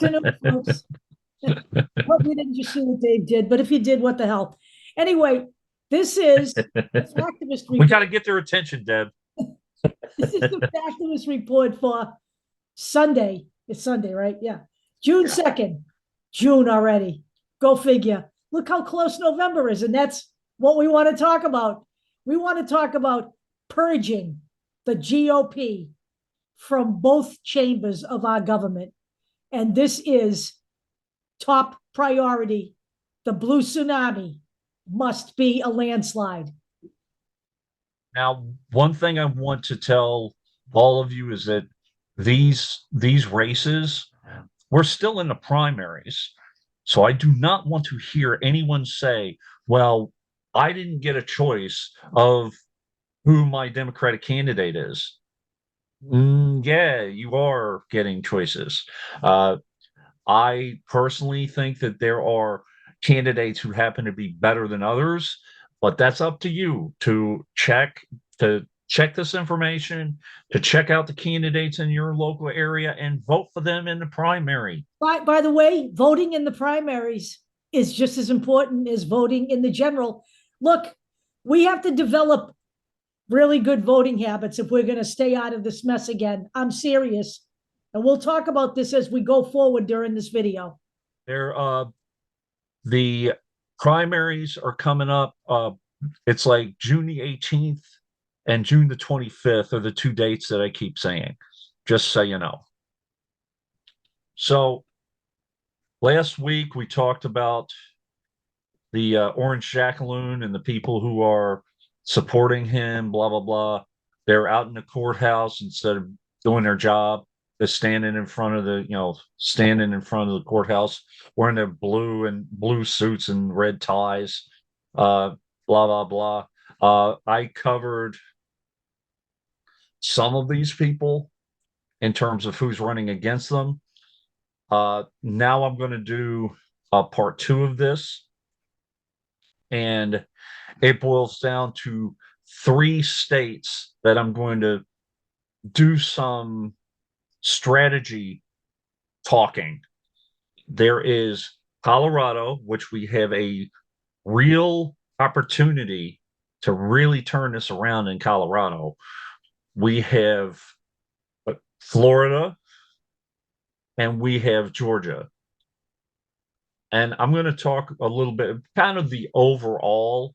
afternoon, folks. Hope you didn't just see what Dave did, but if you did, what the hell? Anyway, this is the Factivist We got report. to get their attention, Deb. This is the Factivist report for Sunday. It's Sunday, right? Yeah. June 2nd. June already. Go figure. Look how close November is, and that's what we want to talk about. We want to talk about purging the GOP from both chambers of our government. And this is top priority. The blue tsunami must be a landslide. Now, one thing I want to tell all of you is that these races, we're still in the primaries. So I do not want to hear anyone say, well, I didn't get a choice of who my Democratic candidate is. Yeah, you are getting choices. Uh, I personally think that there are candidates who happen to be better than others, but that's up to you to check this information, to check out the candidates in your local area and vote for them in the primary. By the way, voting in the primaries is just as important as voting in the general. Look, we have to develop really good voting habits if we're going to stay out of this mess again. I'm serious. And we'll talk about this as we go forward during this video. The primaries are coming up. It's like June the 18th and June the 25th are the two dates that I keep saying, just so you know. So last week we talked about the Orange Jackaloon and the people who are supporting him, blah, blah, blah. They're out in the courthouse instead of doing their job. They're standing in front of standing in front of the courthouse wearing their blue suits and red ties, blah, blah, blah. I covered some of these people in terms of who's running against them. Now I'm going to do part two of this. And it boils down to three states that I'm going to do some strategy talking. There is Colorado, which we have a real opportunity to really turn this around in Colorado. We have Florida and we have Georgia. And I'm going to talk a little bit, kind of the overall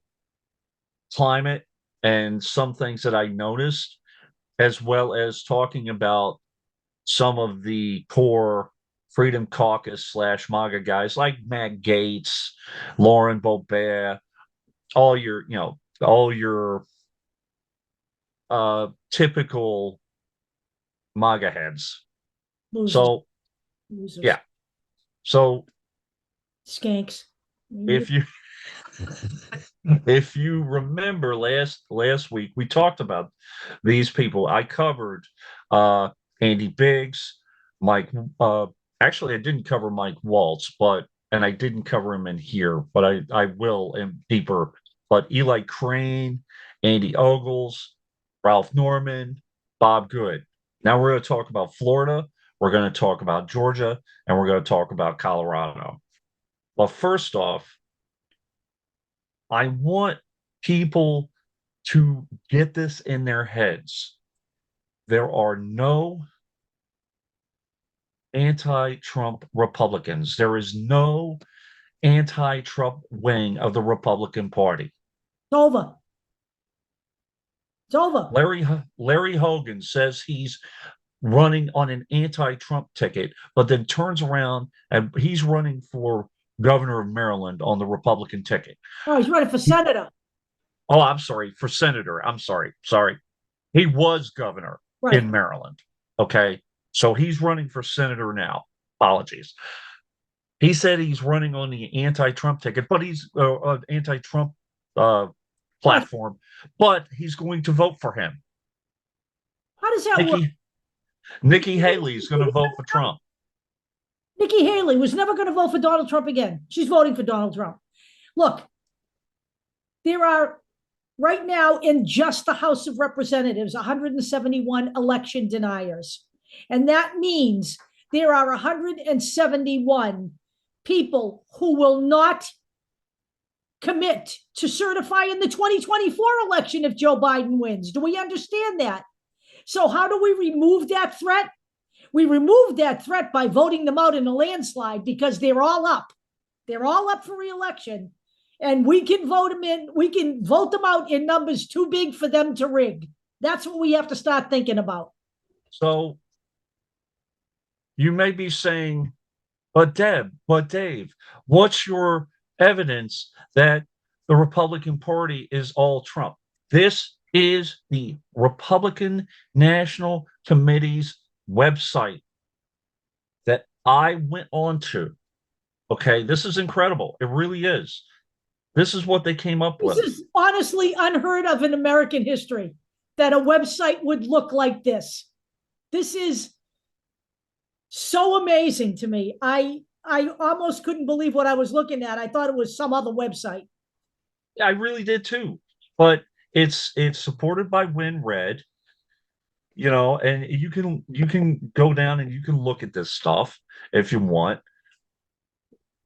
climate and some things that I noticed, as well as talking about some of the core Freedom Caucus / MAGA guys like Matt Gaetz, Lauren Boebert, all your typical MAGA heads. Losers. So Losers. yeah. So Skanks. if you if you remember last week, we talked about these people. I covered Andy Biggs, Mike. Actually, I didn't cover Mike Waltz, and I didn't cover him in here, but I will in deeper. But Eli Crane, Andy Ogles, Ralph Norman, Bob Good. Now we're going to talk about Florida. We're going to talk about Georgia, and we're going to talk about Colorado. But first off, I want people to get this in their heads. There are no anti-Trump Republicans. There is no anti-Trump wing of the Republican Party. It's over. It's over. Larry Hogan says he's running on an anti-Trump ticket, but then turns around and he's running for governor of Maryland on the Republican ticket. Oh, he's running for senator. Oh, I'm sorry, for senator. I'm sorry. He was governor in Maryland. Okay. So he's running for senator now. Apologies. He said he's running on the anti-Trump ticket, but he's anti-Trump platform, but he's going to vote for him. How does that work? Nikki Haley is going to vote for Trump. Nikki Haley was never going to vote for Donald Trump again. She's voting for Donald Trump. Look, there are right now in just the House of Representatives 171 election deniers. And that means there are 171 people who will not commit to certify in the 2024 election if Joe Biden wins. Do we understand that? So how do we remove that threat? We remove that threat by voting them out in a landslide because they're all up. They're all up for re-election. And we can vote them in, we can vote them out in numbers too big for them to rig. That's what we have to start thinking about. So you may be saying, but Dave, what's your evidence that the Republican Party is all Trump? This is the Republican National Committee's website that I went on to. Okay, this is incredible. It really is. This is what they came up with. This is honestly unheard of in American history, that a website would look like this. This is so amazing to me. I almost couldn't believe what I was looking at. I thought it was some other website. I really did too. But it's supported by WinRed, you know, and you can go down and you can look at this stuff if you want.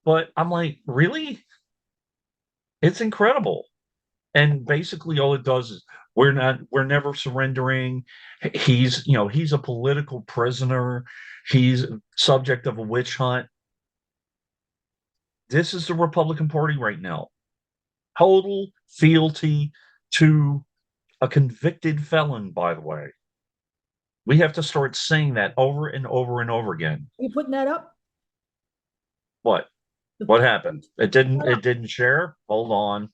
But I'm like, really? It's incredible. And basically all it does is we're never surrendering. He's a political prisoner. He's subject of a witch hunt. This is the Republican Party right now. Total fealty to a convicted felon, by the way. We have to start saying that over and over and over again. Are you putting that up? What? What happened? It didn't share? Hold on.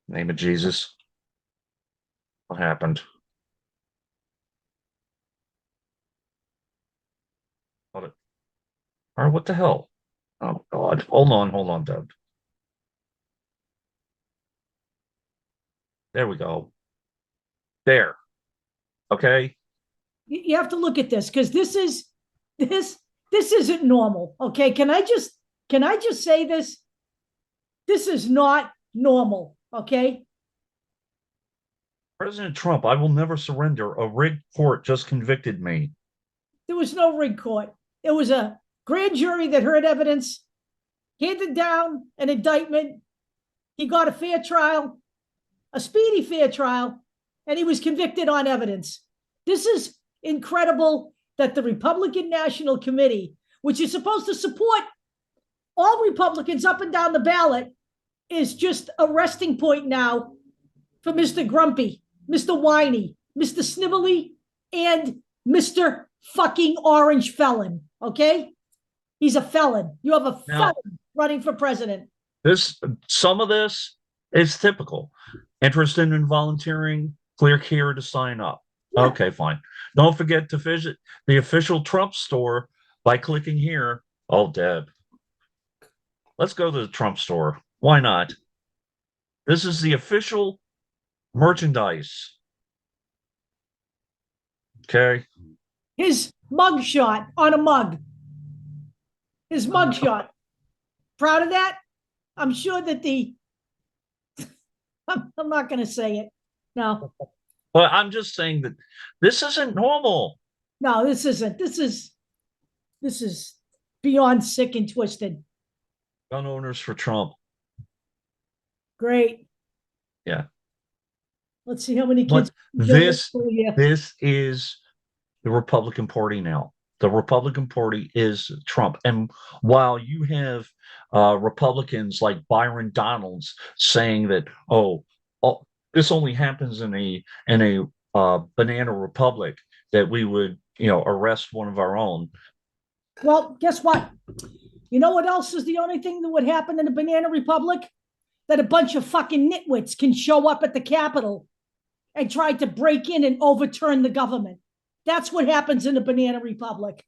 Name of Jesus. What happened? All right, what the hell? Oh God. Hold on, Doug. There we go. There. Okay. You have to look at this because this isn't normal. Okay. Can I just say this? This is not normal. Okay. President Trump, I will never surrender. A rigged court just convicted me. There was no rigged court. It was a grand jury that heard evidence, handed down an indictment. He got a fair trial, a speedy fair trial, and he was convicted on evidence. This is incredible that the Republican National Committee, which is supposed to support all Republicans up and down the ballot, is just a resting point now for Mr. Grumpy, Mr. Whiny, Mr. Snivelly, and Mr. fucking orange felon. Okay? He's a felon. You have a felon running for president. Some of this is typical. Interested in volunteering, click here to sign up. Yeah. Okay, fine. Don't forget to visit the official Trump store by clicking here. Oh, Deb. Let's go to the Trump store. Why not? This is the official merchandise. Okay. His mugshot on a mug. His mugshot. Proud of that? I'm sure that I'm not going to say it. No. But I'm just saying that this isn't normal. No, this isn't. This is beyond sick and twisted. Gun owners for Trump. Great. Yeah. Let's see how many kids. This is the Republican Party now. The Republican Party is Trump. And while you have Republicans like Byron Donalds saying that, this only happens in a banana republic, that we would, arrest one of our own. Well, guess what? You know what else is the only thing that would happen in a banana republic? That a bunch of fucking nitwits can show up at the Capitol and try to break in and overturn the government. That's what happens in a banana republic.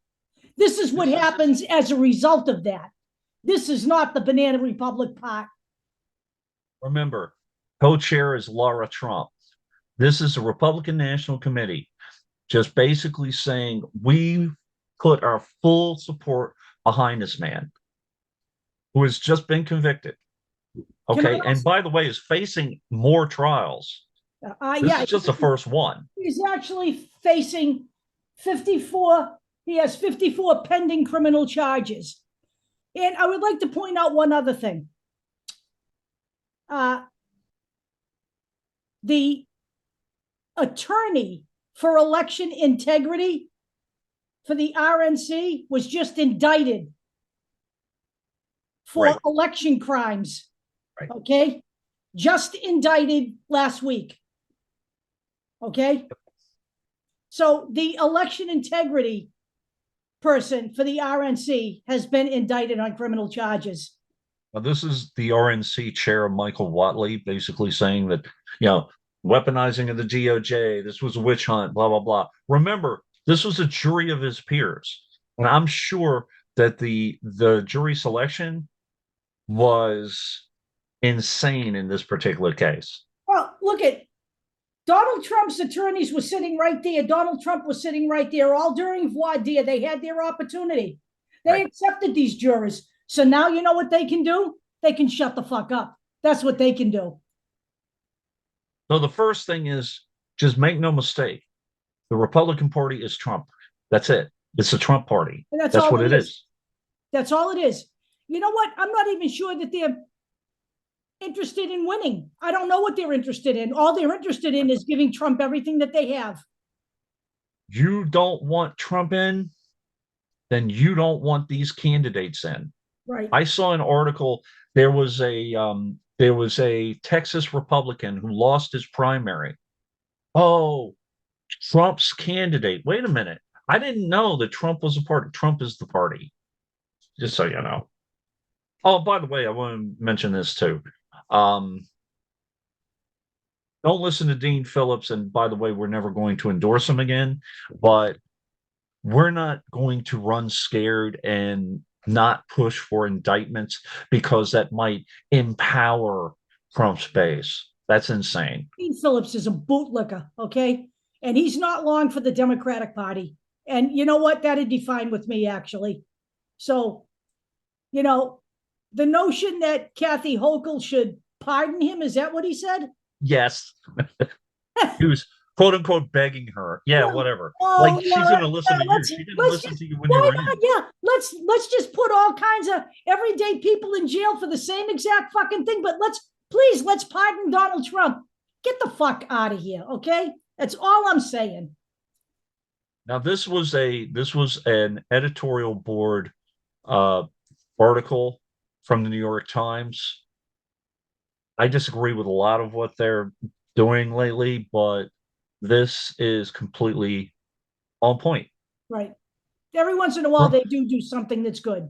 This is what happens as a result of that. This is not the banana republic part. Remember, co-chair is Laura Trump. This is the Republican National Committee just basically saying we put our full support behind this man who has just been convicted. Okay, and by the way, is facing more trials. This is just the first one. He's actually facing 54 He has 54 pending criminal charges. And I would like to point out one other thing. The attorney for election integrity for the RNC was just indicted for election crimes. Right. Okay. Just indicted last week. Okay. So the election integrity person for the RNC has been indicted on criminal charges. Now, this is the RNC chair, Michael Watley, basically saying that, weaponizing of the DOJ, this was a witch hunt, blah, blah, blah. Remember, this was a jury of his peers. And I'm sure that the jury selection was insane in this particular case. Well, look at Donald Trump's attorneys were sitting right there. Donald Trump was sitting right there all during voir dire. They had their opportunity. They accepted these jurors. So now you know what they can do? They can shut the fuck up. That's what they can do. So the first thing is, just make no mistake, the Republican Party is Trump. That's it. It's the Trump Party. And that's what it is. That's all it is. You know what? I'm not even sure that they're interested in winning. I don't know what they're interested in. All they're interested in is giving Trump everything that they have. You don't want Trump in, then you don't want these candidates in. Right. I saw an article. There was a Texas Republican who lost his primary. Oh, Trump's candidate. Wait a minute. I didn't know that Trump was a party. Trump is the party. Just so you know. Oh, by the way, I want to mention this too. Don't listen to Dean Phillips. And by the way, we're never going to endorse him again, but we're not going to run scared and not push for indictments because that might empower Trump's base. That's insane. Dean Phillips is a bootlicker, okay? And he's not long for the Democratic Party. And you know what? That'd be fine with me, actually. So, the notion that Kathy Hochul should pardon him, is that what he said? Yes. He was quote unquote begging her. Yeah, whatever. She's going to listen to you. She didn't listen to you when you were in. Yeah, let's just put all kinds of everyday people in jail for the same exact fucking thing. But let's pardon Donald Trump. Get the fuck out of here, okay? That's all I'm saying. Now, this was an editorial board article from the New York Times. I disagree with a lot of what they're doing lately, but this is completely on point. Right. Every once in a while, they do something that's good.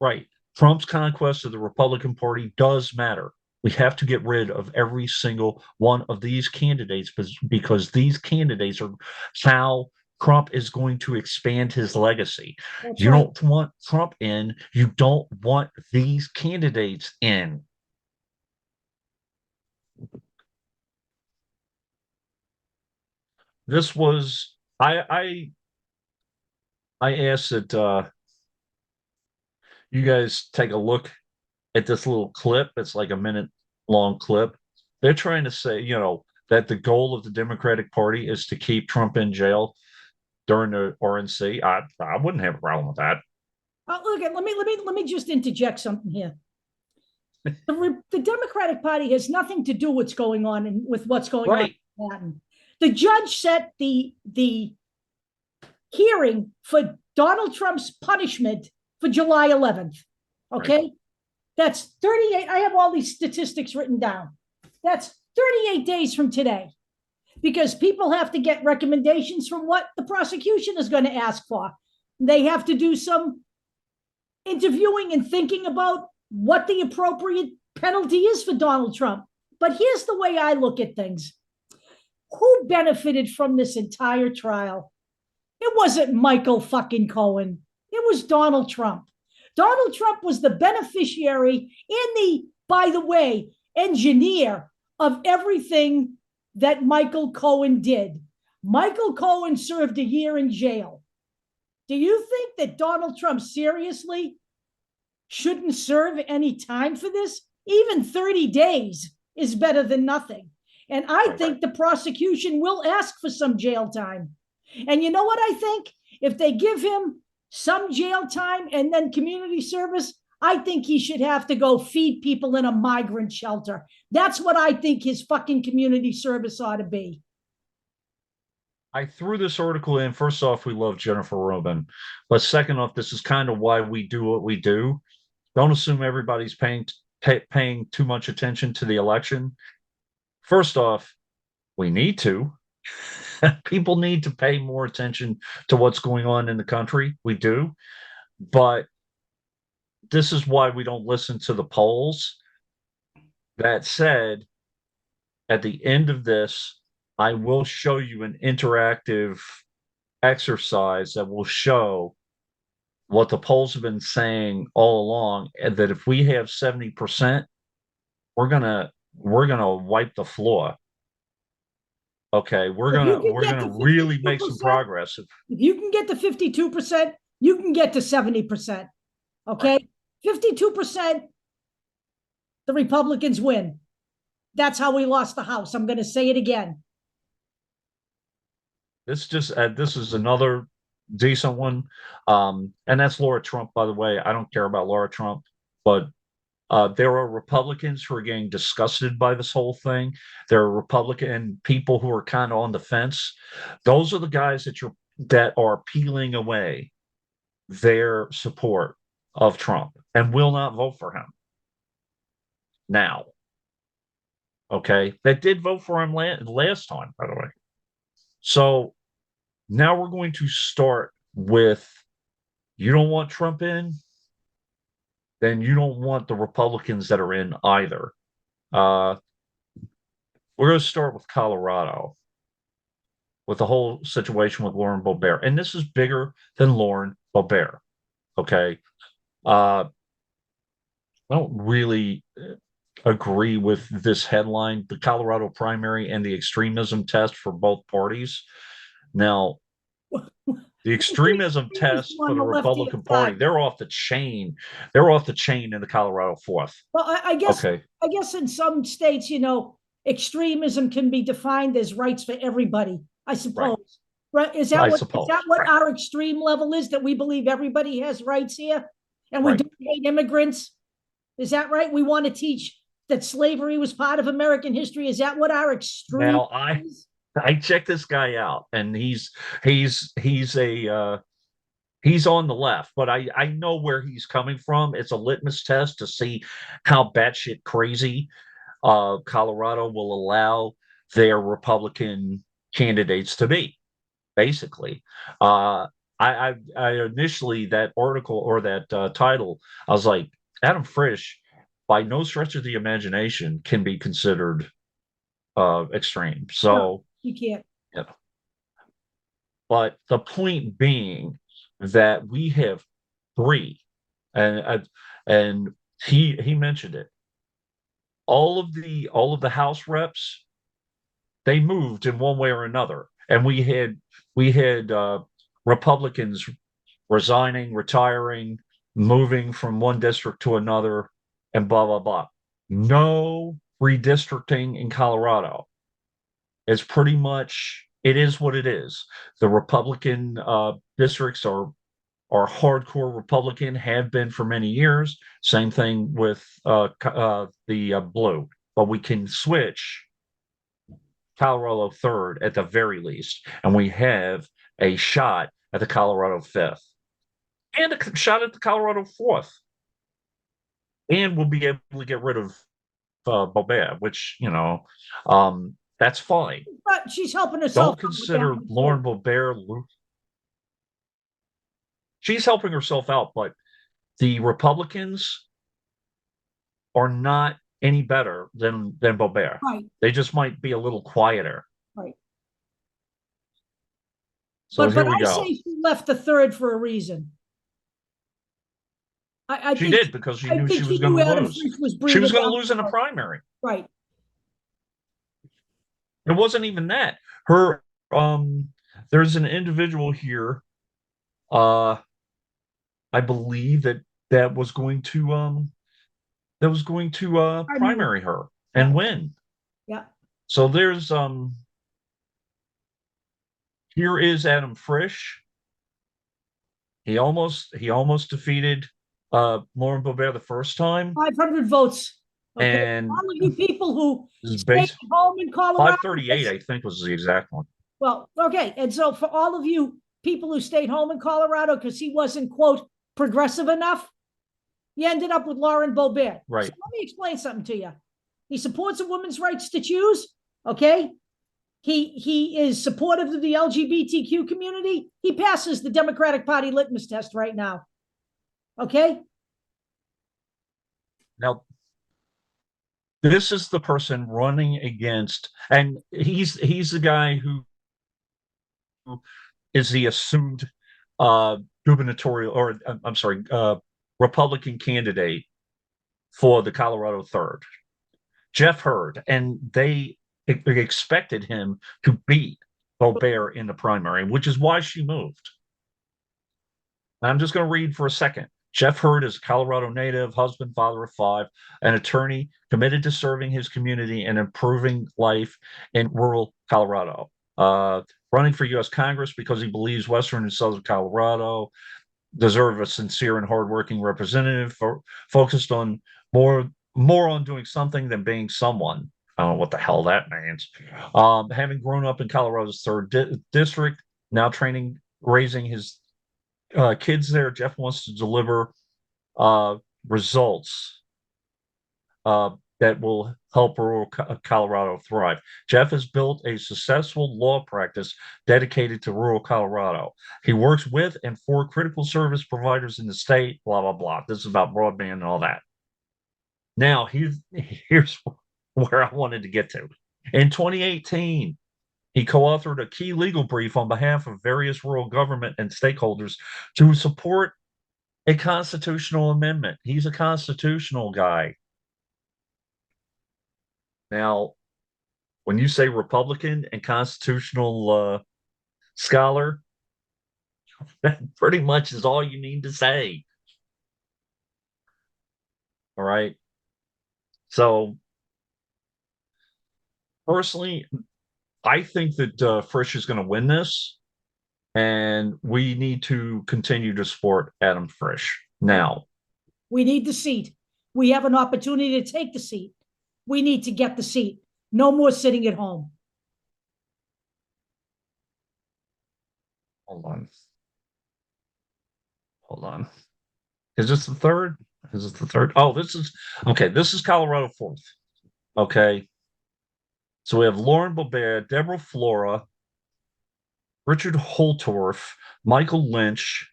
Right. Trump's conquest of the Republican Party does matter. We have to get rid of every single one of these candidates because these candidates are how Trump is going to expand his legacy. You don't want Trump in. You don't want these candidates in. This was I asked that you guys take a look at this little clip. It's like a minute long clip. They're trying to say, that the goal of the Democratic Party is to keep Trump in jail during the RNC. I wouldn't have a problem with that. Look, let me just interject something here. The Democratic Party has nothing to do with what's going on in Manhattan. The judge set the hearing for Donald Trump's punishment for July 11th. Okay. Right. That's 38. I have all these statistics written down. That's 38 days from today because people have to get recommendations from what the prosecution is going to ask for. They have to do some interviewing and thinking about what the appropriate penalty is for Donald Trump. But here's the way I look at things. Who benefited from this entire trial? It wasn't Michael fucking Cohen. It was Donald Trump. Donald Trump was the beneficiary by the way, engineer of everything that Michael Cohen did. Michael Cohen served a year in jail. Do you think that Donald Trump seriously shouldn't serve any time for this? Even 30 days is better than nothing. And I think the prosecution will ask for some jail time. And you know what I think? If they give him some jail time and then community service, I think he should have to go feed people in a migrant shelter. That's what I think his fucking community service ought to be. I threw this article in. First off, we love Jennifer Rubin, but second off, this is kind of why we do what we do. Don't assume everybody's paying too much attention to the election. First off, we need to. People need to pay more attention to what's going on in the country. We do, but this is why we don't listen to the polls. That said, at the end of this, I will show you an interactive exercise that will show what the polls have been saying all along, and that if we have 70%, we're gonna wipe the floor. Okay, we're gonna really make some progress. If you can get to 52%, you can get to 70%. Okay, right. 52%, the Republicans win. That's how we lost the House. I'm going to say it again. This is another decent one, and that's Laura Trump. By the way, I don't care about Laura Trump, but there are Republicans who are getting disgusted by this whole thing. There are Republican people who are kind of on the fence. Those are the guys that are peeling away their support of Trump and will not vote for him now. Okay, that did vote for him last time, by the way. So now we're going to start with, you don't want Trump in, then you don't want the Republicans that are in either. We're going to start with Colorado, with the whole situation with Lauren Boebert. And this is bigger than Lauren Boebert, okay? I don't really agree with this headline, the Colorado primary and the extremism test for both parties. Now, the extremism test for the Republican Party, they're off the chain. They're off the chain in the Colorado 4th. Well, I guess in some states, extremism can be defined as rights for everybody, I suppose. Right? Is that what our extreme level is, that we believe everybody has rights here and we don't hate immigrants? Is that right? We want to teach that slavery was part of American history. Is that what our extreme is? I checked this guy out, and he's on the left, but I know where he's coming from. It's a litmus test to see how batshit crazy Colorado will allow their Republican candidates to be. Basically, I initially, that article or that title, I was like, Adam Frisch, by no stretch of the imagination, can be considered extreme. So no, you can't. Yeah. But the point being that we have three, and he mentioned it. All of the House reps, they moved in one way or another, and we had Republicans resigning, retiring, moving from one district to another, and blah blah blah. No redistricting in Colorado. It's pretty much, it is what it is. The Republican districts are hardcore Republican, have been for many years. Same thing with the blue, but we can switch Colorado 3rd at the very least, and we have a shot at the Colorado 5th and a shot at the Colorado 4th, and we'll be able to get rid of Boebert, which that's fine. But she's helping herself. Don't consider Lauren Boebert. She's helping herself out, but the Republicans are not any better than Boebert. Right. They just might be a little quieter. Right. So here we go. I say she left the 3rd for a reason. She did, because she knew she was going to lose. She was going to lose in a primary. Right. It wasn't even that. There's an individual here, I believe that was going to primary her and win. Yeah. So there's Here is Adam Frisch. He almost defeated Lauren Boebert the first time, 500 votes. Okay. and All of you people who his stayed base home in Colorado. 538, I think, was the exact one. Well, okay. And so for all of you people who stayed home in Colorado because he wasn't, quote, progressive enough, you ended up with Lauren Boebert. Right. So let me explain something to you. He supports a woman's rights to choose. Okay. He is supportive of the LGBTQ community. He passes the Democratic Party litmus test right now. Okay. Now, this is the person running against, and he's the guy who is the assumed gubernatorial, or I'm sorry, Republican candidate for the Colorado third, Jeff Hurd, and they expected him to beat Boebert in the primary, which is why she moved. I'm just going to read for a second. Jeff Hurd is a Colorado native, husband, father of 5, an attorney committed to serving his community and improving life in rural Colorado. Running for U.S. Congress because he believes Western and Southern Colorado deserve a sincere and hardworking representative focused on more on doing something than being someone. I don't know what the hell that means. Having grown up in Colorado's third district, now raising his kids there, Jeff wants to deliver results that will help rural Colorado thrive. Jeff has built a successful law practice dedicated to rural Colorado. He works with and for critical service providers in the state, blah, blah, blah. This is about broadband and all that. Now, here's where I wanted to get to. In 2018, he co-authored a key legal brief on behalf of various rural government and stakeholders to support a constitutional amendment. He's a constitutional guy. Now, when you say Republican and constitutional scholar, that pretty much is all you need to say. All right. So, personally, I think that Frisch is going to win this, and we need to continue to support Adam Frisch. Now, we need the seat. We have an opportunity to take the seat. We need to get the seat. No more sitting at home. hold on. Hold on. Is this the third? Is this the third? Oh, this is okay. This is Colorado 4th. Okay. So we have Lauren Boebert, Deborah Flora, Richard Holtorf, Michael Lynch,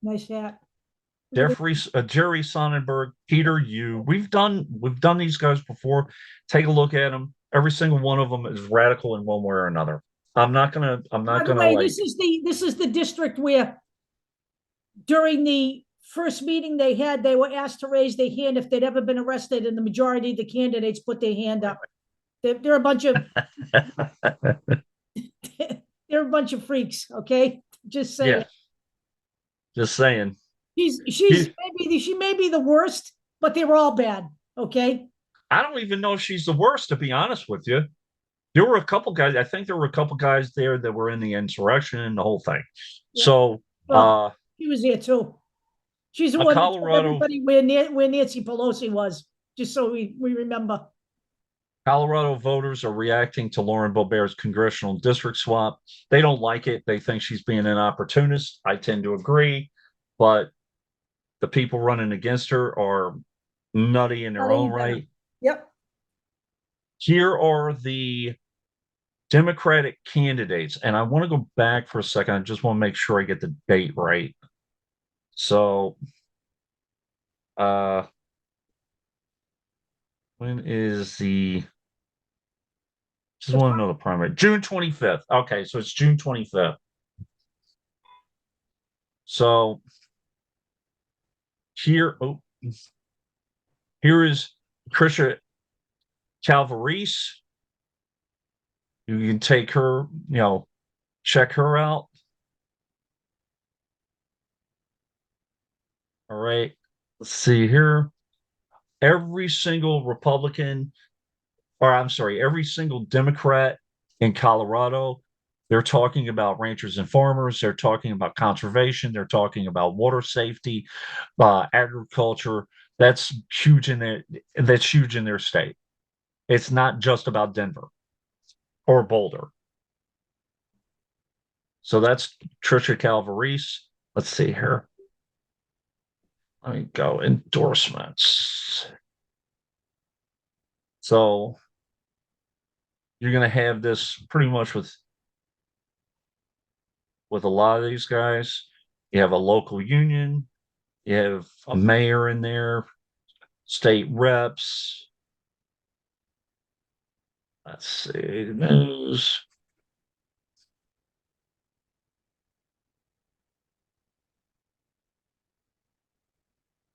Nice hat. Jerry Sonnenberg, Peter Yu. We've done these guys before. Take a look at them. Every single one of them is radical in one way or another. I'm not gonna By the way, this is the district where during the first meeting they had, they were asked to raise their hand if they'd ever been arrested, and the majority of the candidates put their hand up. They're a bunch of they're a bunch of freaks. Okay, just saying. Yeah. Just saying. She may be the worst, but they were all bad. Okay. I don't even know if she's the worst, to be honest with you. There were a couple guys. I think there were a couple guys there that were in the insurrection and the whole thing. Yeah. So, she was there too. She's the one that told everybody where Nancy Pelosi was, just so we remember. Colorado voters are reacting to Lauren Boebert's congressional district swap. They don't like it. They think she's being an opportunist. I tend to agree, but the people running against her are nutty in their own right. Yep. Here are the Democratic candidates, and I want to go back for a second. I just want to make sure I get the date right. So, when is the? Just want to know the primary. June 25th. Okay, so it's June 25th. So here is Tricia Calvarese. You can take her, check her out. All right. Let's see here. Every single Republican, or I'm sorry, every single Democrat in Colorado They're talking about ranchers and farmers. They're talking about conservation. They're talking about water safety, agriculture. That's huge in their. That's huge in their state. It's not just about Denver or Boulder. So that's Trisha Calvarese. Let's see here. Let me go endorsements. So you're going to have this pretty much with a lot of these guys. You have a local union, you have a mayor in there, state reps. Let's see, news.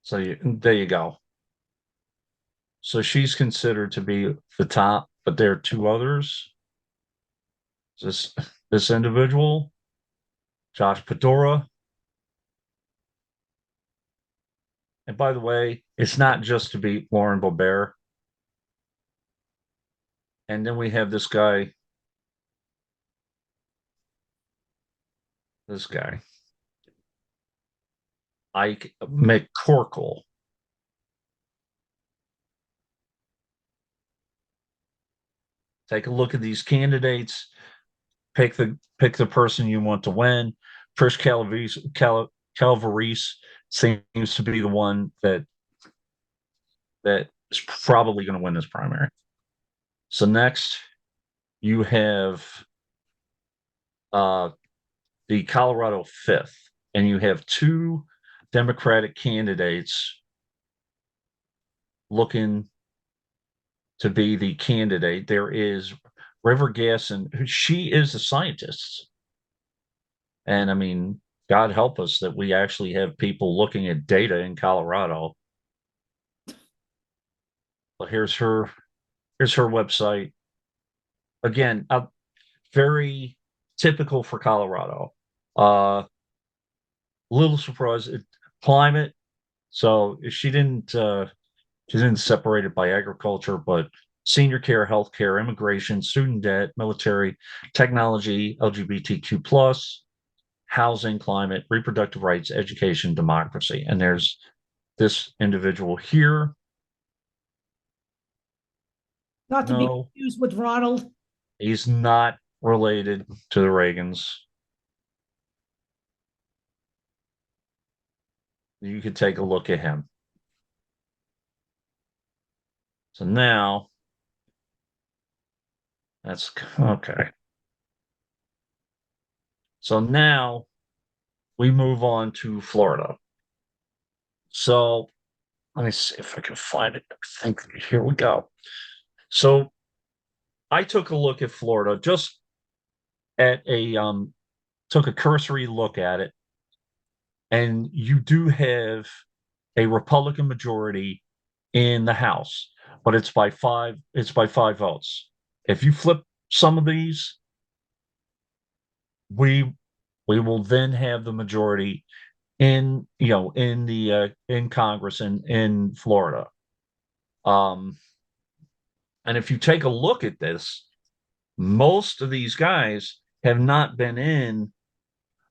So there you go. So she's considered to be the top, but there are two others. This individual, Josh Pedora. And by the way, it's not just to beat Lauren Boebert. And then we have this guy, Ike McCorkle. Take a look at these candidates. Pick the person you want to win. Trish Calvarese seems to be the one that is probably going to win this primary. So next, you have the Colorado 5th, and you have two Democratic candidates looking to be the candidate. There is River Gasson. She is a scientist. And I mean, God help us that we actually have people looking at data in Colorado. But here's her website. Again, very typical for Colorado. Little surprised. Climate. So she didn't separate it by agriculture, but senior care, healthcare, immigration, student debt, military, technology, LGBTQ plus, housing, climate, reproductive rights, education, democracy. And there's this individual here. Not to be confused with Ronald. He's not related to the Reagans. You could take a look at him. So now, that's okay. So now we move on to Florida. So let me see if I can find it. I think here we go. So I took a look at Florida, just at took a cursory look at it, and you do have a Republican majority in the House, but it's by five votes. If you flip some of these, we will then have the majority in in Congress in Florida. And if you take a look at this, most of these guys have not been in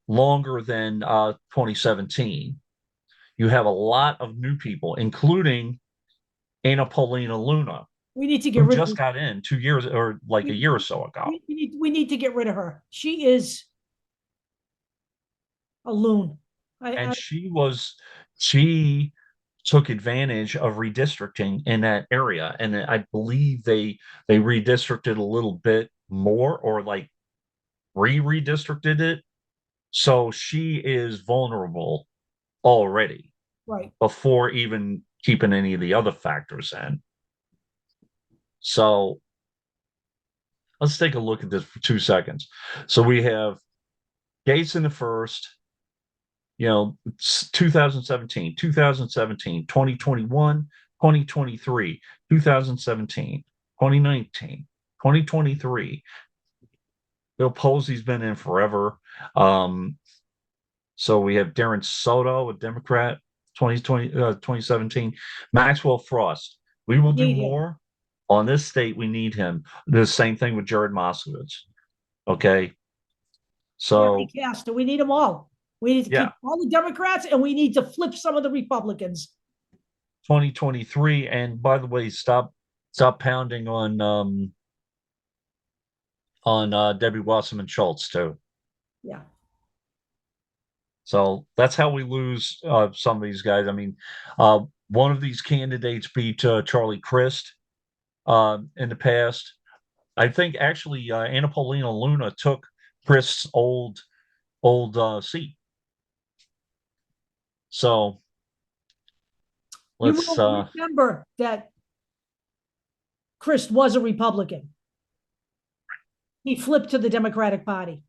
longer than 2017. You have a lot of new people, including Anna Paulina Luna. We need to get rid of her. Got in 2 years or like a year or so ago. We need to get rid of her. She is a loon. She took advantage of redistricting in that area, and I believe they redistricted a little bit more, or like redistricted it, so she is vulnerable already, right, before even keeping any of the other factors in. So let's take a look at this for 2 seconds. So we have Gates in the first, 2017, 2017, 2021, 2023, 2017, 2019, 2023. Bill Posey's been in forever. So we have Darren Soto, a Democrat, 2017. Maxwell Frost. We will do more on this state. We need him. The same thing with Jared Moskowitz. Okay. So cast, and we need them all. We need to yeah, keep all the Democrats, and we need to flip some of the Republicans. 2023. And by the way, stop pounding on Debbie Wasserman Schultz too. Yeah. So that's how we lose some of these guys. I mean, one of these candidates beat Charlie Crist in the past. I think actually Anna Paulina Luna took Crist's old seat. So You let's will remember that Crist was a Republican. He flipped to the Democratic Party.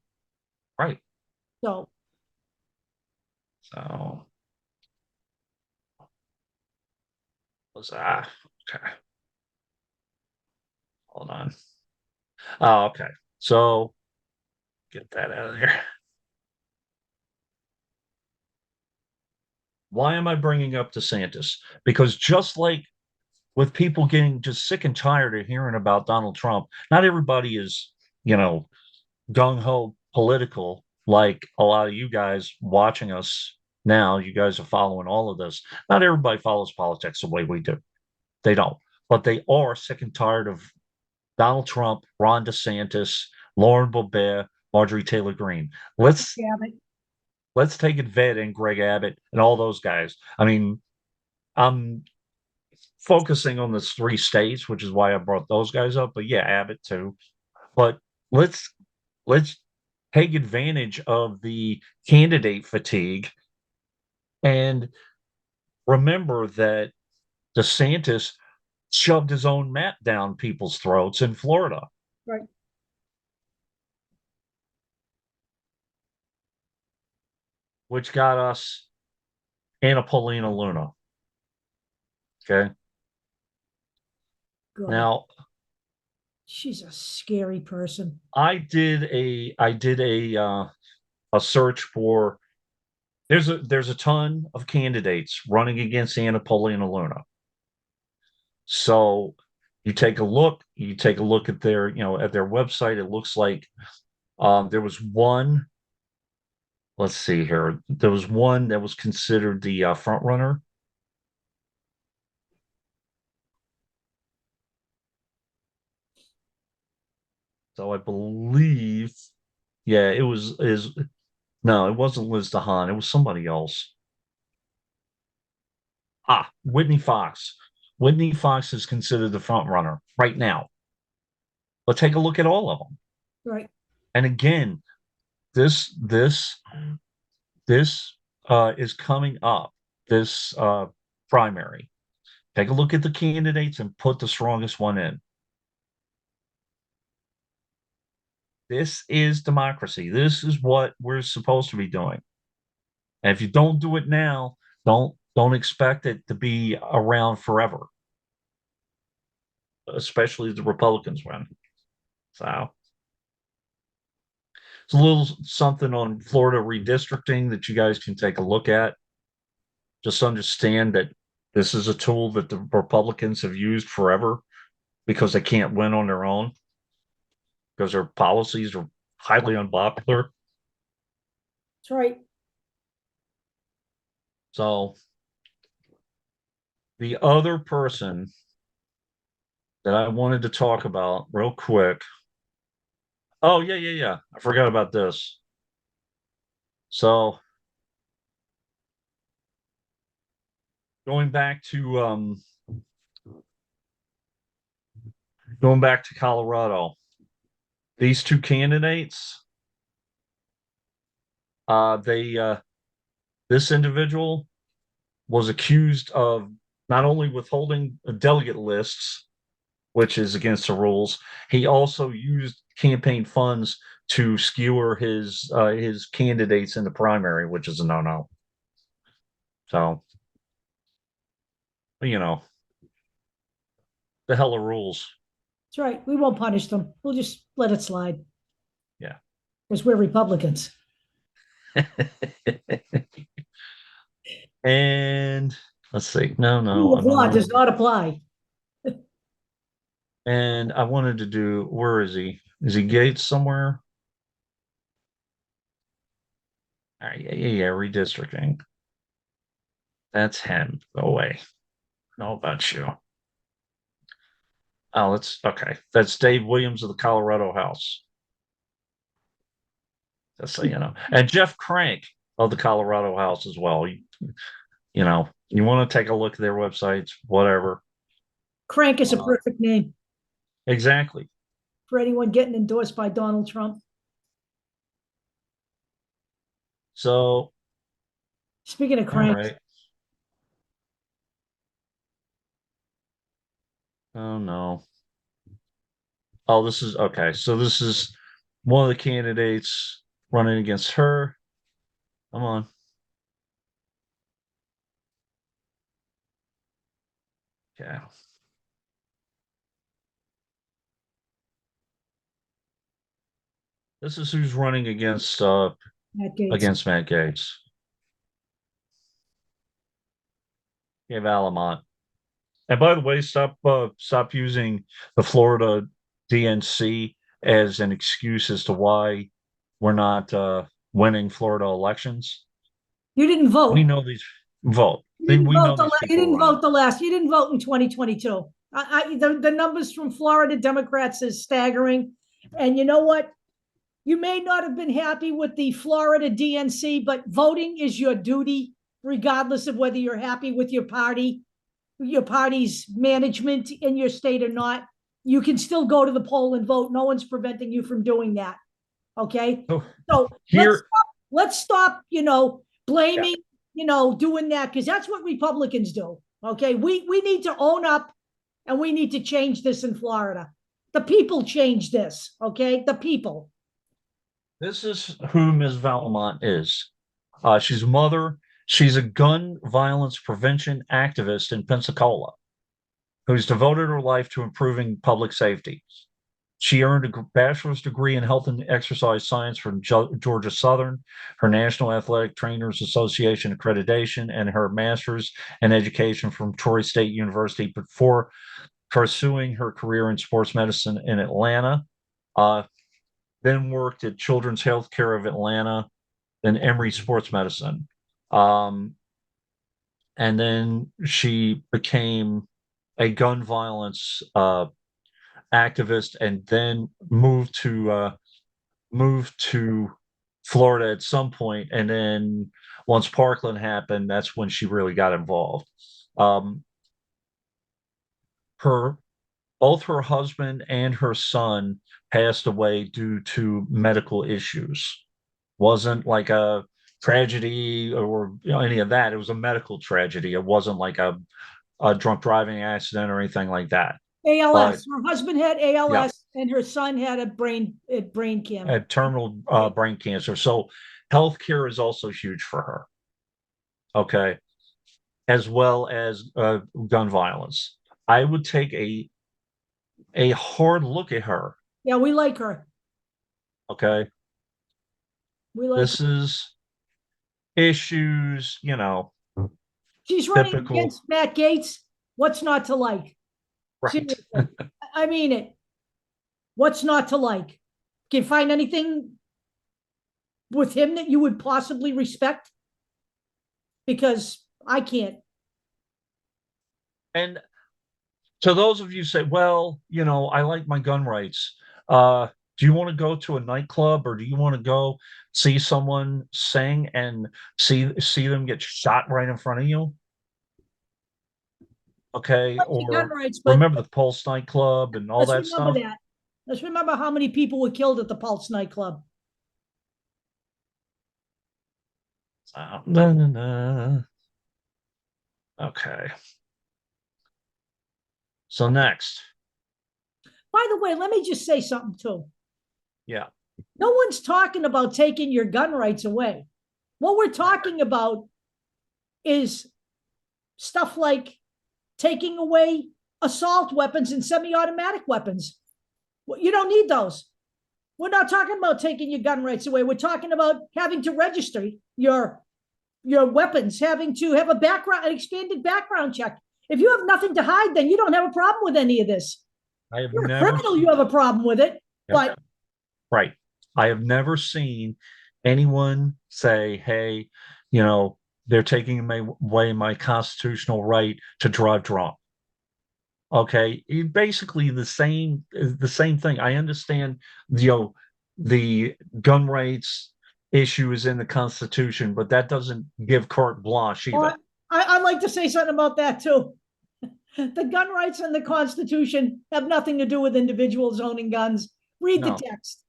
right. So So was okay. Hold on. Oh, okay. So get that out of there. Why am I bringing up DeSantis? Because just like with people getting just sick and tired of hearing about Donald Trump, not everybody is, gung ho political like a lot of you guys watching us now. You guys are following all of this. Not everybody follows politics the way we do. They don't. But they are sick and tired of Donald Trump, Ron DeSantis, Lauren Boebert, Marjorie Taylor Greene. Let's take it and Greg Abbott and all those guys. I mean, I'm focusing on the 3 states, which is why I brought those guys up. But yeah, Abbott too. But let's take advantage of the candidate fatigue and remember that DeSantis shoved his own map down people's throats in Florida. right. Which got us Anna Paulina Luna. Okay. God. Now She's a scary person. I did a search for there's a ton of candidates running against Anna Paulina Luna. So you take a look at their at their website. It looks like there was one. Let's see here. There was one that was considered the front runner. So I believe, yeah, it was is no, it wasn't Liz DeHaan. It was somebody else. Whitney Fox. Whitney Fox is considered the front runner right now. But take a look at all of them. Right. And again, this is coming up. This primary. Take a look at the candidates and put the strongest one in. This is democracy. This is what we're supposed to be doing. And if you don't do it now, don't expect it to be around forever. Especially the Republicans win. So it's a little something on Florida redistricting that you guys can take a look at. Just understand that this is a tool that the Republicans have used forever because they can't win on their own because their policies are highly unpopular. That's right. So the other person that I wanted to talk about real quick. Oh, yeah. I forgot about this. So going back to Colorado, these two candidates, this individual was accused of not only withholding delegate lists, which is against the rules, he also used campaign funds to skewer his candidates in the primary, which is a no-no. So, the hell of rules. That's right. We won't punish them. We'll just let it slide. Yeah. Because we're Republicans. And let's see. No. Rule of law does not apply. And I wanted to do, where is he? Is he Gates somewhere? Yeah, redistricting. That's him. Go away. Know about you. Oh, that's okay. That's Dave Williams of the Colorado House. Just so you know. And Jeff Crank of the Colorado House as well. You want to take a look at their websites, whatever. Crank is a perfect name Exactly. for anyone getting endorsed by Donald Trump. So, Speaking of all cranks, right. Oh no. Oh, this is okay. So this is one of the candidates running against her. Come on. Yeah. This is who's running Matt Gates. against Matt Gaetz. Gabe Alamont. And by the way, stop using the Florida DNC as an excuse as to why we're not winning Florida elections. You didn't We vote. know these vote. You didn't We know vote these you people are didn't running. vote you didn't vote in 2022. The numbers from Florida Democrats is staggering. And you know what? You may not have been happy with the Florida DNC, but voting is your duty, regardless of whether you're happy with your party's management in your state or not. You can still go to the poll and vote. No one's preventing you from doing that. Okay. Oh, So here, let's stop, blaming, yeah. doing that, because that's what Republicans do. Okay. We need to own up and we need to change this in Florida. The people change this. Okay. The people. This is who Ms. Valmont is. She's a mother. She's a gun violence prevention activist in Pensacola who's devoted her life to improving public safety. She earned a bachelor's degree in health and exercise science from Georgia Southern, her National Athletic Trainers Association accreditation, and her master's in education from Troy State University before pursuing her career in sports medicine in Atlanta. Then worked at Children's Healthcare of Atlanta, then Emory Sports Medicine. And then she became a gun violence activist, and then moved to Florida at some point. And then once Parkland happened, that's when she really got involved. Her Both her husband and her son passed away due to medical issues. Wasn't like a tragedy or any of that. It was a medical tragedy. It wasn't like a drunk driving accident or anything like that. But ALS. Her husband had yeah, ALS and her son had a brain cancer. had terminal brain cancer. So healthcare is also huge for her. Okay, as well as gun violence. I would take a hard look at her. Yeah, we like her. Okay, We like this her. is issues, She's running typical. against Matt Gaetz. What's not to like? Right. Seriously. I mean it. What's not to like? Can you find anything with him that you would possibly respect? Because I can't. And to those of you say, well, I like my gun rights. Do you want to go to a nightclub, or do you want to go see someone sing and see them get shot right in front of you? Okay, Gun or rights, but remember the Pulse nightclub and all let's that remember stuff? that. Let's remember how many people were killed at the Pulse nightclub. Na, na, na. Okay. So next. By the way, let me just say something too. Yeah. No one's talking about taking your gun rights away. What we're talking about is stuff like taking away assault weapons and semi-automatic weapons. You don't need those. We're not talking about taking your gun rights away. We're talking about having to register your weapons, having to have an expanded background check. If you have nothing to hide, then you don't have a problem with any of this. I have You're a criminal, you have a problem with it. Yep. But right. I have never seen anyone say, hey, you know, they're taking away my constitutional right to drive drunk. Okay, basically the same thing. I understand, you know, the gun rights issue is in the Constitution, but that doesn't give carte blanche either. Well, I'd like to say something about that too. The gun rights and the Constitution have nothing to do with individuals owning guns. Read the No. text.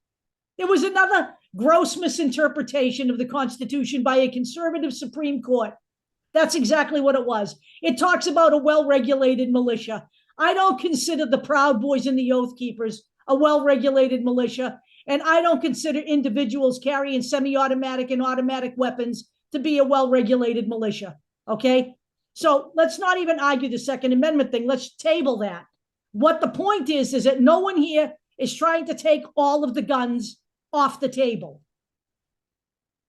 It was another gross misinterpretation of the Constitution by a conservative Supreme Court. That's exactly what it was. It talks about a well regulated militia. I don't consider the Proud Boys and the Oath Keepers a well regulated militia. And I don't consider individuals carrying semi automatic and automatic weapons to be a well regulated militia. Okay. So let's not even argue the Second Amendment thing. Let's table that. What the point is that no one here is trying to take all of the guns off the table.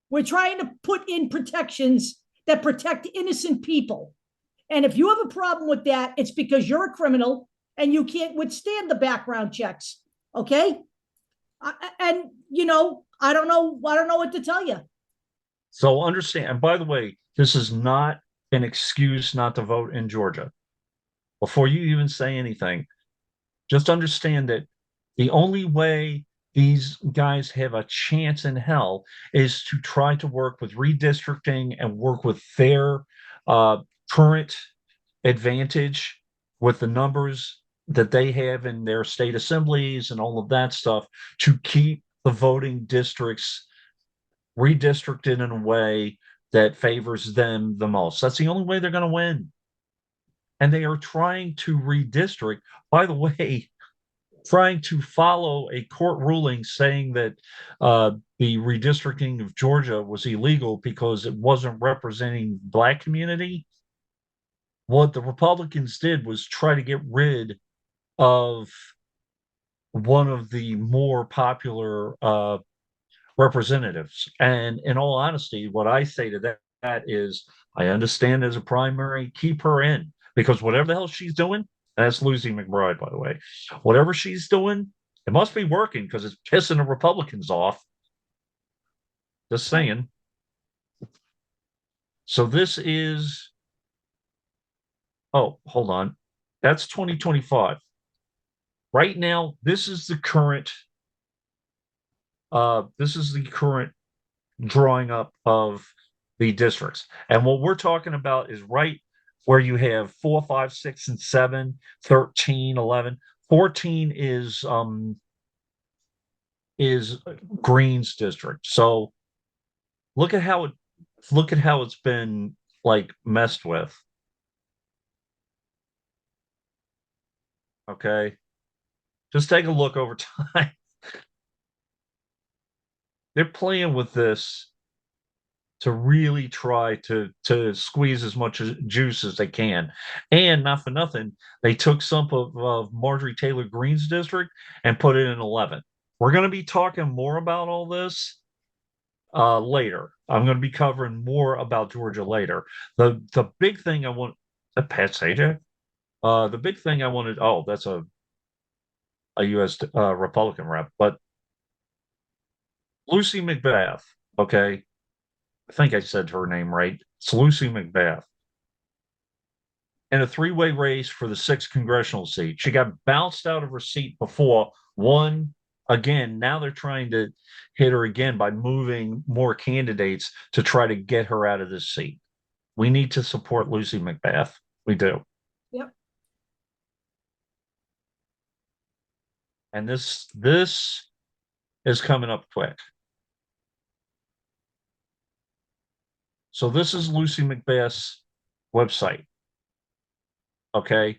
We're trying to put in protections that protect innocent people. And if you have a problem with that, it's because you're a criminal and you can't withstand the background checks. Okay. And you know, I don't know what to tell you. So understand, and by the way, this is not an excuse not to vote in Georgia. Before you even say anything, just understand that the only way these guys have a chance in hell is to try to work with redistricting and work with their current advantage with the numbers that they have in their state assemblies and all of that stuff to keep the voting districts redistricted in a way that favors them the most. That's the only way they're going to win. And they are trying to redistrict, by the way, trying to follow a court ruling saying that the redistricting of Georgia was illegal because it wasn't representing Black community. What the Republicans did was try to get rid of one of the more popular representatives. And in all honesty, what I say to that is, I understand as a primary, keep her in, because whatever the hell she's doing, that's Lucy McBride, by the way. Whatever she's doing, it must be working because it's pissing the Republicans off. Just saying. So this is, oh, hold on. That's 2025. Right now, this is the current drawing up of the districts. And what we're talking about is right where you have 4, 5, 6, and 7, 13, 11. 14 is Green's district. So look at how it's been like messed with. Okay. Just take a look over time. They're playing with this to really try to squeeze as much juice as they can. And not for nothing, they took some of Marjorie Taylor Greene's district and put it in 11. We're going to be talking more about all this later. I'm going to be covering more about Georgia later. The big thing I want, Pat Sajak? The big thing I wanted, oh, that's a U.S. Republican rep, but Lucy McBath, okay, I think I said her name right. It's Lucy McBath. In a three-way race for the 6th congressional seat. She got bounced out of her seat before, won again. Now they're trying to hit her again by moving more candidates to try to get her out of this seat. We need to support Lucy McBath. We do. Yep. And this is coming up quick. So this is Lucy McBath's website. Okay.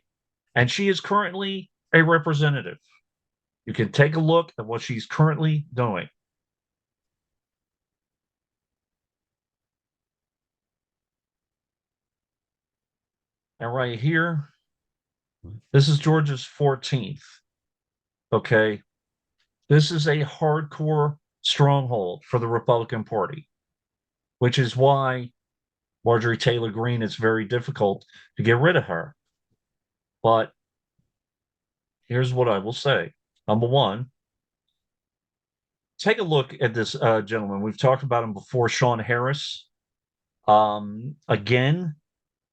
And she is currently a representative. You can take a look at what she's currently doing. And right here, this is Georgia's 14th. Okay. This is a hardcore stronghold for the Republican Party, which is why Marjorie Taylor Greene, it's very difficult to get rid of her. But here's what I will say. Number one, take a look at this gentleman. We've talked about him before, Sean Harris. Again,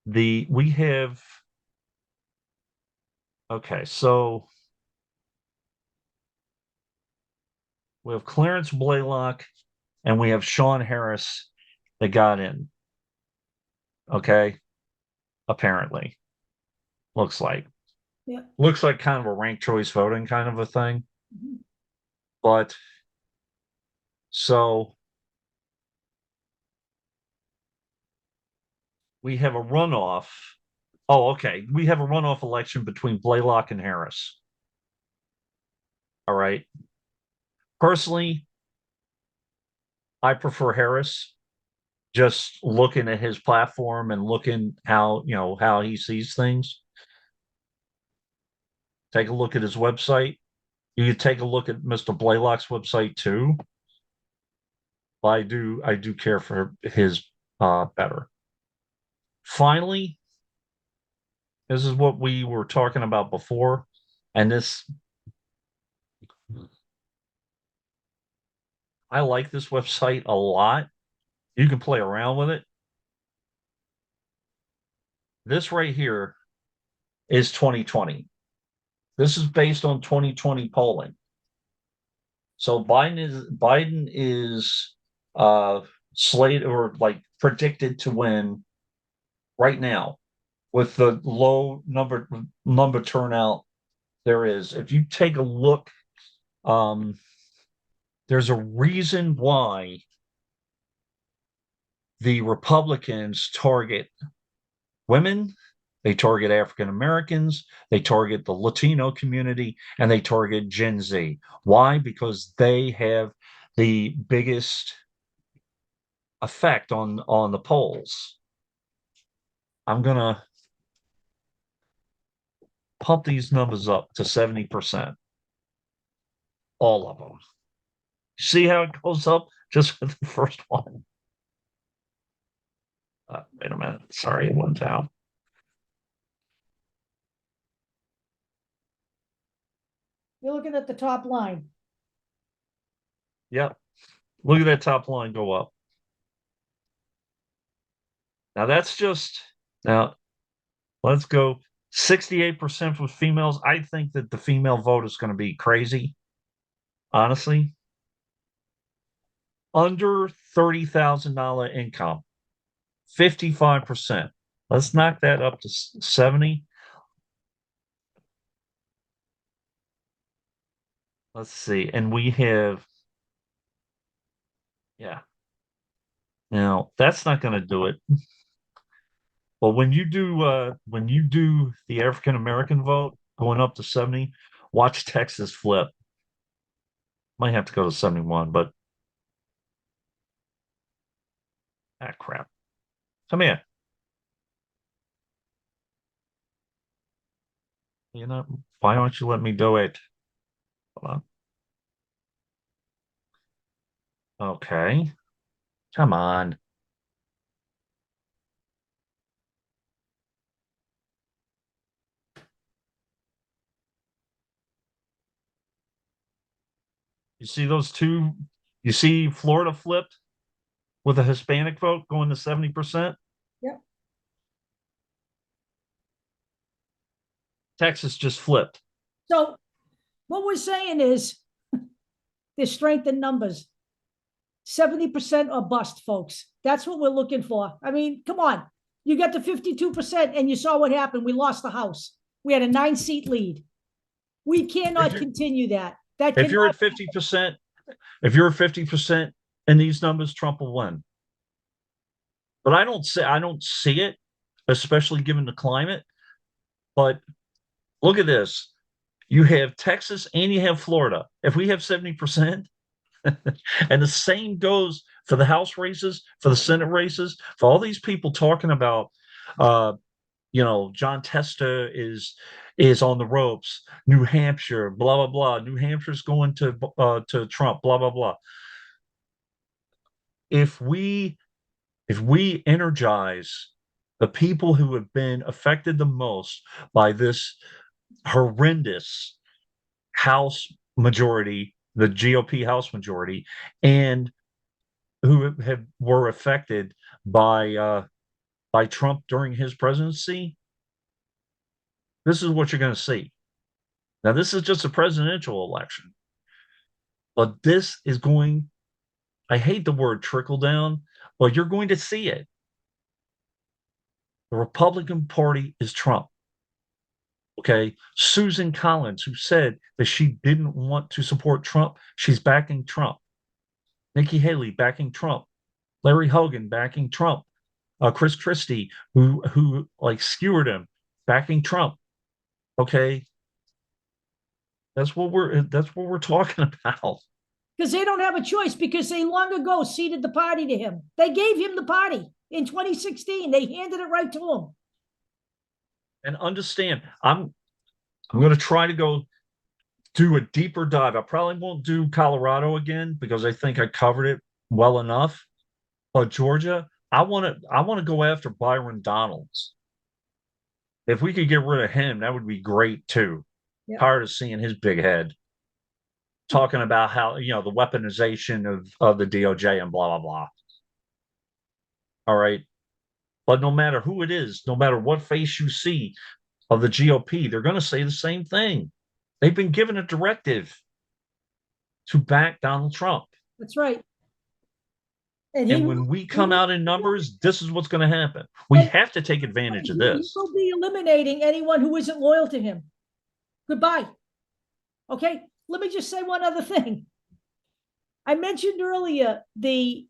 we have okay, so we have Clarence Blaylock and we have Sean Harris that got in. Okay, apparently, looks like Yeah. looks like kind of a ranked choice voting kind of a thing. Mhm. But so we have a runoff. Oh, okay. We have a runoff election between Blaylock and Harris. All right. Personally, I prefer Harris. Just looking at his platform and looking how he sees things. Take a look at his website. You can take a look at Mr. Blaylock's website too. But I do care for his better. Finally, this is what we were talking about before, and this I like this website a lot. You can play around with it. This right here is 2020. This is based on 2020 polling. So Biden is slated or like predicted to win right now with the low number turnout there is. If you take a look, there's a reason why the Republicans target women, they target African Americans, they target the Latino community, and they target Gen Z. Why? Because they have the biggest effect on the polls. I'm gonna pump these numbers up to 70%. All of them. See how it goes up just with the first one? Wait a minute. Sorry, it went down. You're looking at the top line. Yep. Look at that top line go up. Now that's just now let's go 68% for females. I think that the female vote is going to be crazy, honestly. Under $30,000 income, 55%. Let's knock that up to 70. Let's see. And we have, yeah. Now that's not going to do it. Well, when you do the African American vote going up to 70, watch Texas flip. Might have to go to 71, but crap. Come here. You know, why don't you let me do it? Hold on. Okay. Come on. You see those two? You see Florida flipped with a Hispanic vote going to 70%? Yep. Texas just flipped. So what we're saying is there's strength in numbers. 70% or bust, folks. That's what we're looking for. I mean, come on. You got to 52% and you saw what happened. We lost the House. We had a 9-seat lead. We cannot continue that. If you're at 50%, if you're at 50% in these numbers, Trump will win. But I don't see it, especially given the climate. But look at this. You have Texas and you have Florida. If we have 70%, and the same goes for the House races, for the Senate races, for all these people talking about, John Testa is on the ropes. New Hampshire, blah blah blah. New Hampshire's going to Trump, blah blah blah. If we energize the people who have been affected the most by this horrendous House majority the GOP House majority, and who were affected by Trump during his presidency, this is what you're going to see. Now, this is just a presidential election, but this is going, I hate the word trickle down, but you're going to see it. The Republican Party is Trump. Okay. Susan Collins, who said that she didn't want to support Trump, she's backing Trump. Nikki Haley backing Trump. Larry Hogan backing Trump. Chris Christie, who like skewered him, backing Trump. Okay. That's what we're talking about. Because they don't have a choice, because they long ago ceded the party to him. They gave him the party in 2016. They handed it right to him. And understand, I'm going to try to go do a deeper dive. I probably won't do Colorado again because I think I covered it well enough. But Georgia, I want to go after Byron Donalds. If we could get rid of him, that would be great too. Yeah. Tired of seeing his big head talking about how, the weaponization of the DOJ and blah blah blah. All right. But no matter who it is, no matter what face you see of the GOP, they're going to say the same thing. They've been given a directive to back Donald Trump. That's right. And when we come out in numbers, this is what's going to happen. We have to take advantage of this. He will be eliminating anyone who isn't loyal to him. Goodbye. Okay. Let me just say one other thing. I mentioned earlier the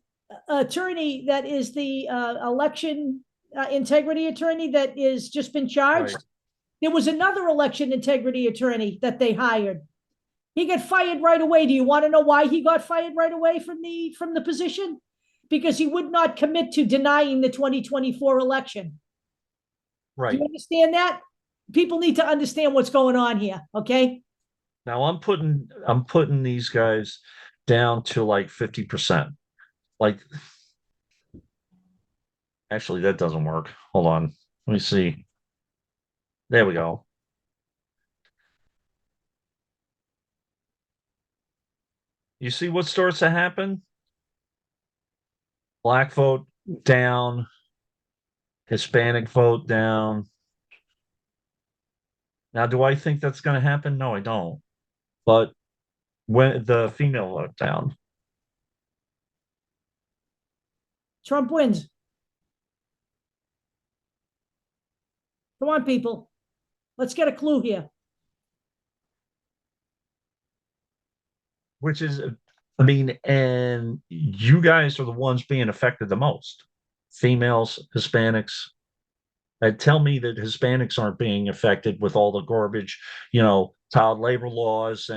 attorney that is the election integrity attorney that is just been charged. Right. There was another election integrity attorney that they hired. He got fired right away. Do you want to know why he got fired right away from the position? Because he would not commit to denying the 2024 election. Right. Do you understand that? People need to understand what's going on here. Okay. Now I'm putting these guys down to like 50%. Like, actually, that doesn't work. Hold on. Let me see. There we go. You see what starts to happen? Black vote down, Hispanic vote down. Now, do I think that's going to happen? No, I don't. But when the female vote down, Trump wins. Come on, people. Let's get a clue here. Which is, I mean, and you guys are the ones being affected the most. Females, Hispanics. Tell me that Hispanics aren't being affected with all the garbage, child labor laws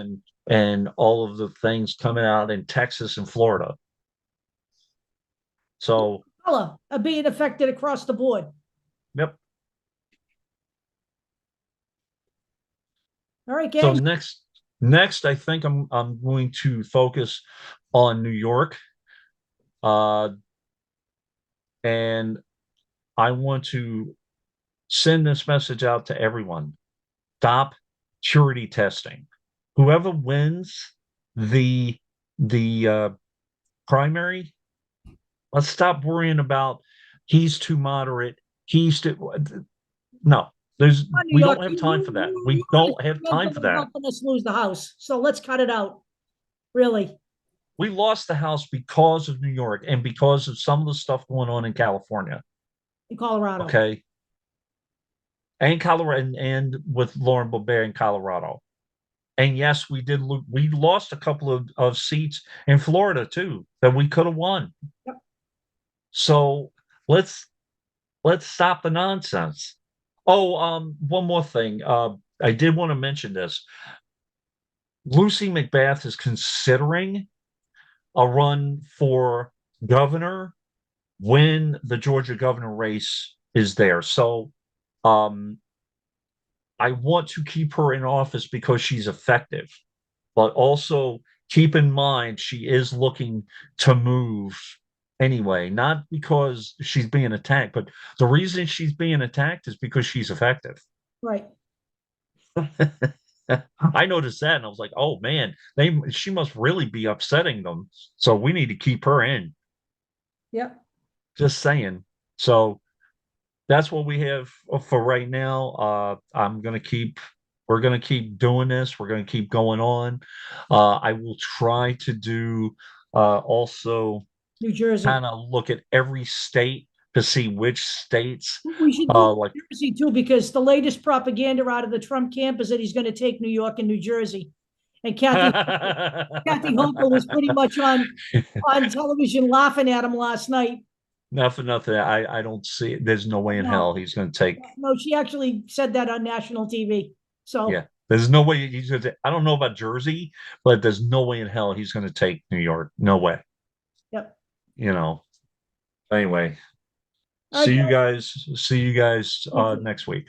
and all of the things coming out in Texas and Florida. So are being affected across the board. Yep. All right, gang. So next, I think I'm going to focus on New York, and I want to send this message out to everyone: stop purity testing. Whoever wins the primary, let's stop worrying about he's too moderate. No. We don't have time for that. We don't have time for that. Helping us lose the House, so let's cut it out. Really, we lost the House because of New York and because of some of the stuff going on in California, in Colorado. Okay, and Colorado, and with Lauren Boebert in Colorado. And yes, we did. We lost a couple of seats in Florida too that we could have won. Yep. So let's stop the nonsense. Oh, one more thing. I did want to mention this. Lucy McBath is considering a run for governor when the Georgia governor race is there. So I want to keep her in office because she's effective. But also keep in mind she is looking to move anyway, not because she's being attacked, but the reason she's being attacked is because she's effective. Right. I noticed that, and I was like, "Oh man, she must really be upsetting them. So we need to keep her in." Yep. Just saying. So that's what we have for right now. We're gonna keep doing this. We're gonna keep going on. I will try to do also New Jersey. kind of look at every state to see which states We should do like New Jersey too, because the latest propaganda out of the Trump camp is that he's going to take New York and New Jersey. And Kathy Hochul was pretty much on television laughing at him last night. nothing. I don't see it. There's no way in No, hell he's going to take. no, she actually said that on national TV. So Yeah, there's no way he's going to. I don't know about Jersey, but there's no way in hell he's going to take New York. No way. yep. You know. Anyway, All right, see you guys. See you guys next week. next week.